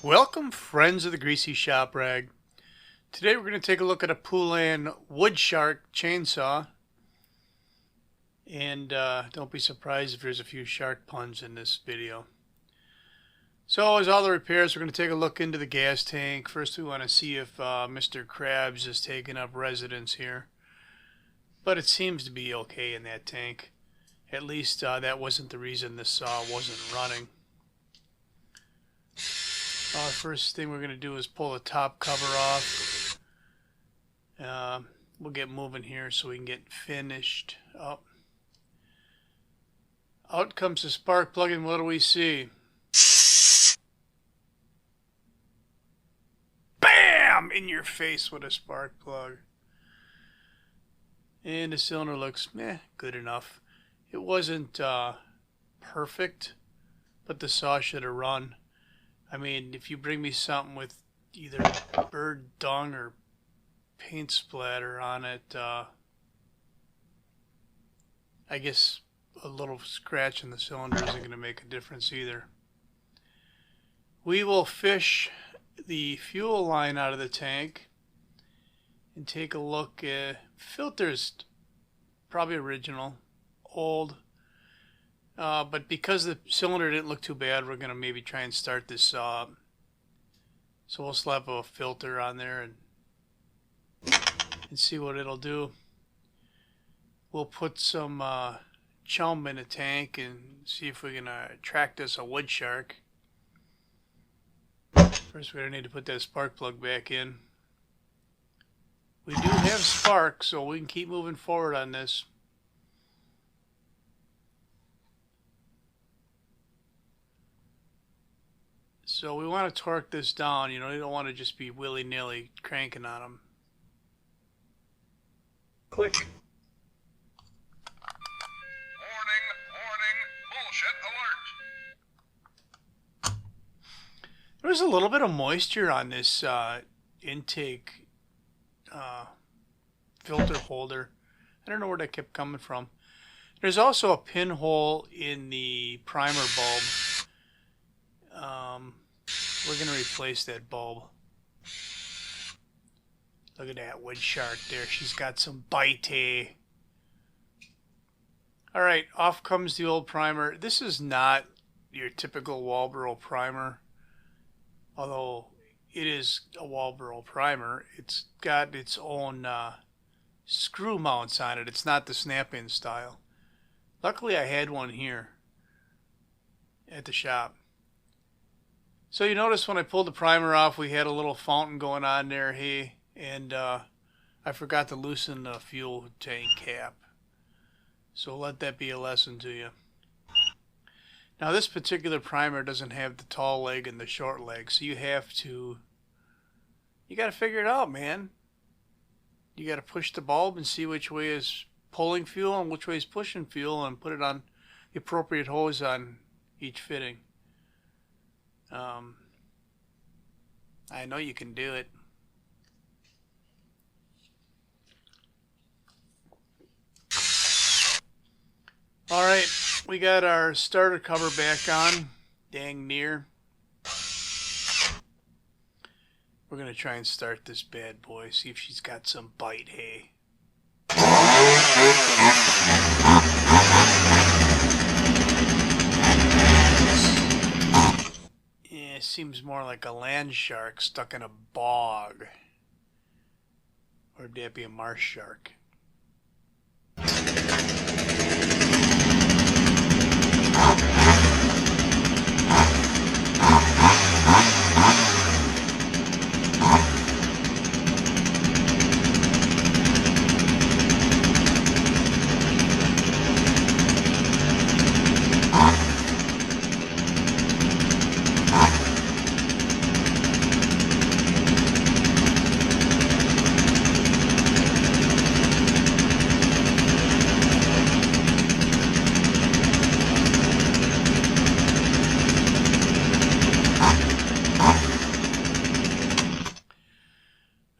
Welcome, friends of the Greasy Shop Rag. Today we're going to take a look at a Poulan Wood Shark chainsaw. And don't be surprised if there's a few shark puns in this video. So as all the repairs, we're going to take a look into the gas tank. First we want to see if Mr. Krabs is taking up residence here. But it seems to be okay in that tank. At least that wasn't the reason this saw wasn't running. First thing we're going to do is pull the top cover off. We'll get moving here so we can get finished up. Out comes the spark plug, and what do we see? BAM! In your face with a spark plug. And the cylinder looks good enough. It wasn't perfect, but the saw should have run. I mean, if you bring me something with either bird dung or paint splatter on it, I guess a little scratch in the cylinder isn't going to make a difference either. We will fish the fuel line out of the tank and take a look at filters. Probably original, old. But because the cylinder didn't look too bad, we're going to maybe try and start this saw up. So we'll slap a filter on there and see what it'll do. We'll put some chum in a tank and see if we can attract us a wood shark. First we're going to need to put that spark plug back in. We do have spark, so we can keep moving forward on this. So we want to torque this down, you don't want to just be willy-nilly cranking on them. Click. Warning, bullshit alert. There's a little bit of moisture on this intake filter holder. I don't know where that kept coming from. There's also a pinhole in the primer bulb. We're going to replace that bulb. Look at that wood shark there. She's got some bite. Alright, off comes the old primer. This is not your typical Walbro primer. Although it is a Walbro primer. It's got its own screw mounts on it. It's not the snap-in style. Luckily I had one here at the shop. So you notice when I pulled the primer off, we had a little fountain going on there, and I forgot to loosen the fuel tank cap. So let that be a lesson to you. Now this particular primer doesn't have the tall leg and the short leg, so you got to figure it out, man. You got to push the bulb and see which way is pulling fuel and which way is pushing fuel, and put it on the appropriate hose on each fitting. I know you can do it. Alright, we got our starter cover back on, dang near. We're going to try and start this bad boy, see if she's got some bite, It seems more like a land shark stuck in a bog. Or would that be a marsh shark?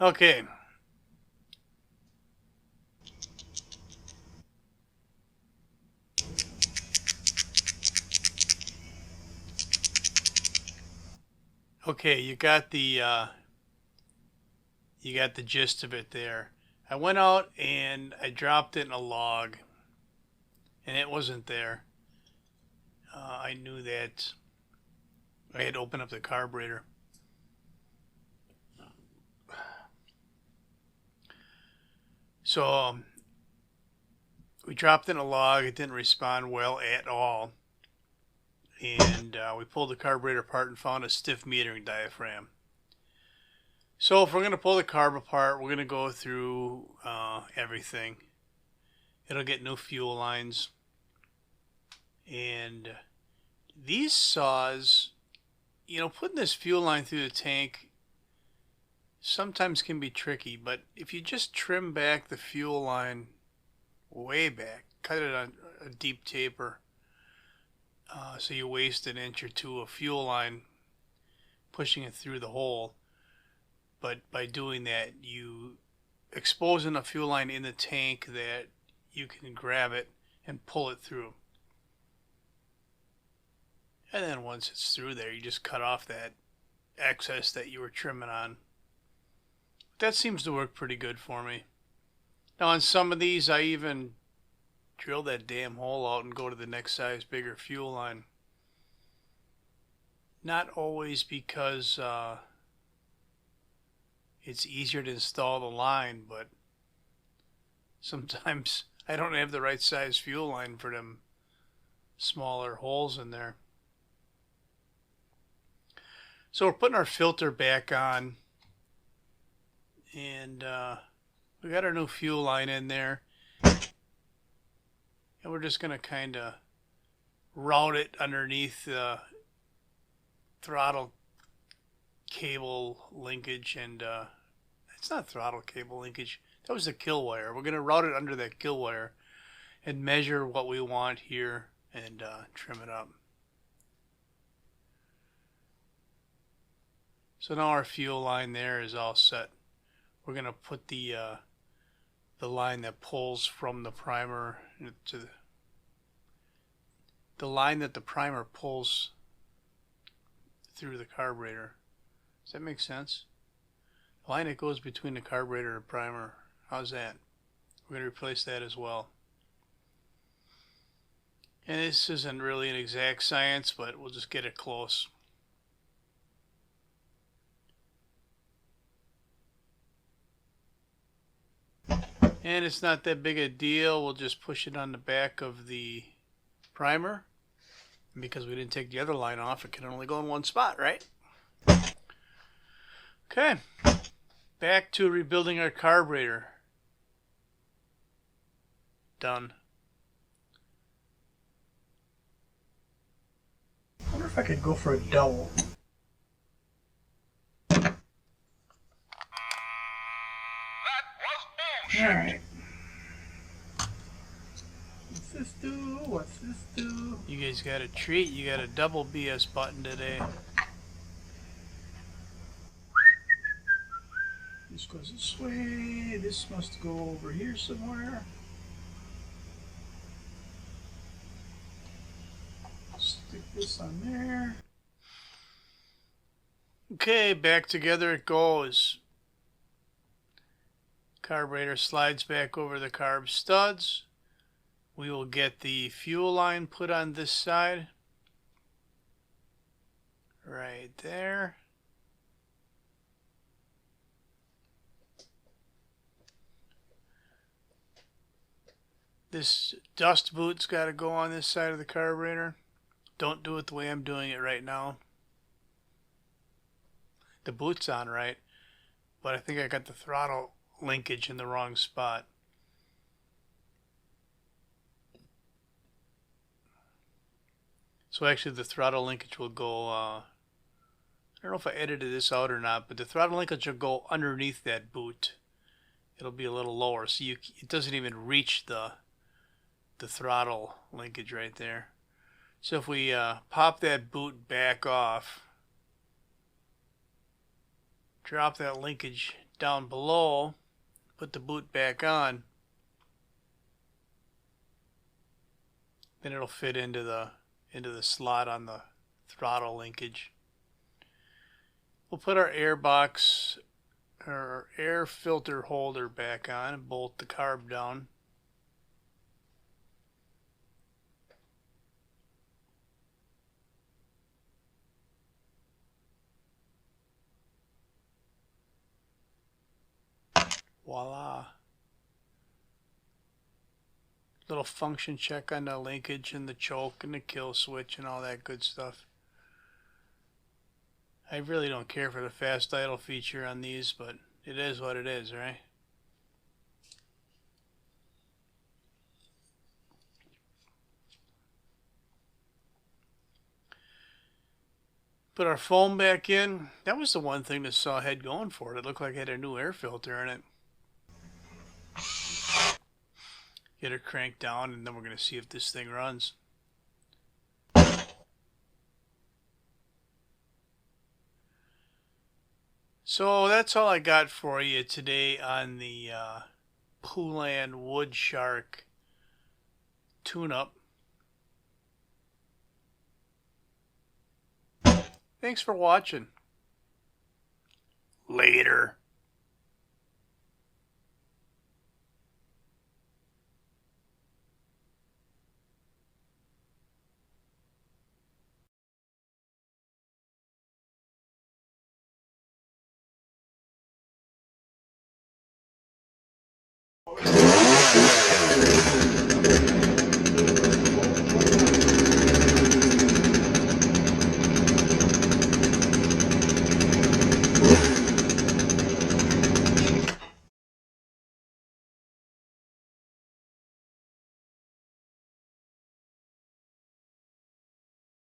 Okay. Okay, you got the gist of it there. I went out and I dropped it in a log, and it wasn't there. I knew that. I had to open up the carburetor. So we dropped in a log. It didn't respond well at all. And we pulled the carburetor apart and found a stiff metering diaphragm. So if we're going to pull the carb apart, we're going to go through everything. It'll get new fuel lines. And these saws, putting this fuel line through the tank sometimes can be tricky. But if you just trim back the fuel line way back, cut it on a deep taper, so you waste an inch or two of fuel line pushing it through the hole. But by doing that, you expose enough fuel line in the tank that you can grab it and pull it through. And then once it's through there, you just cut off that excess that you were trimming on. That seems to work pretty good for me. Now on some of these, I even drill that damn hole out and go to the next size bigger fuel line. Not always because it's easier to install the line, but sometimes I don't have the right size fuel line for them smaller holes in there. So we're putting our filter back on, and we got our new fuel line in there, and we're just going to kind of route it underneath the throttle cable linkage, and it's not throttle cable linkage, that was the kill wire. We're going to route it under that kill wire and measure what we want here and trim it up. So now our fuel line there is all set. We're going to put the line that pulls from the primer to the line that the primer pulls through the carburetor. Does that make sense? The line that goes between the carburetor and primer. How's that? We're going to replace that as well. And this isn't really an exact science, but we'll just get it close. And it's not that big a deal. We'll just push it on the back of the primer. And because we didn't take the other line off, it can only go in one spot, right? Okay. Back to rebuilding our carburetor. Done. I wonder if I could go for a double. That was bullshit. Alright. What's this do? What's this do? You guys got a treat. You got a double BS button today. This goes this way. This must go over here somewhere. Stick this on there. Okay, back together it goes. Carburetor slides back over the carb studs. We will get the fuel line put on this side. Right there. This dust boot's got to go on this side of the carburetor. Don't do it the way I'm doing it right now. The boot's on right, but I think I got the throttle linkage in the wrong spot. So actually the throttle linkage will go, I don't know if I edited this out or not, but the throttle linkage will go underneath that boot. It'll be a little lower, so it doesn't even reach the throttle linkage right there. So if we pop that boot back off, drop that linkage down below, put the boot back on, then it'll fit into the slot on the throttle linkage. We'll put our air box, or air filter holder back on and bolt the carb down. Voila. Little function check on the linkage and the choke and the kill switch and all that good stuff. I really don't care for the fast idle feature on these, but it is what it is, right? Put our foam back in. That was the one thing the saw had going for it. It looked like it had a new air filter in it. Get her cranked down, and then we're going to see if this thing runs. So that's all I got for you today on the Poulan Wood Shark tune-up. Thanks for watching. Later.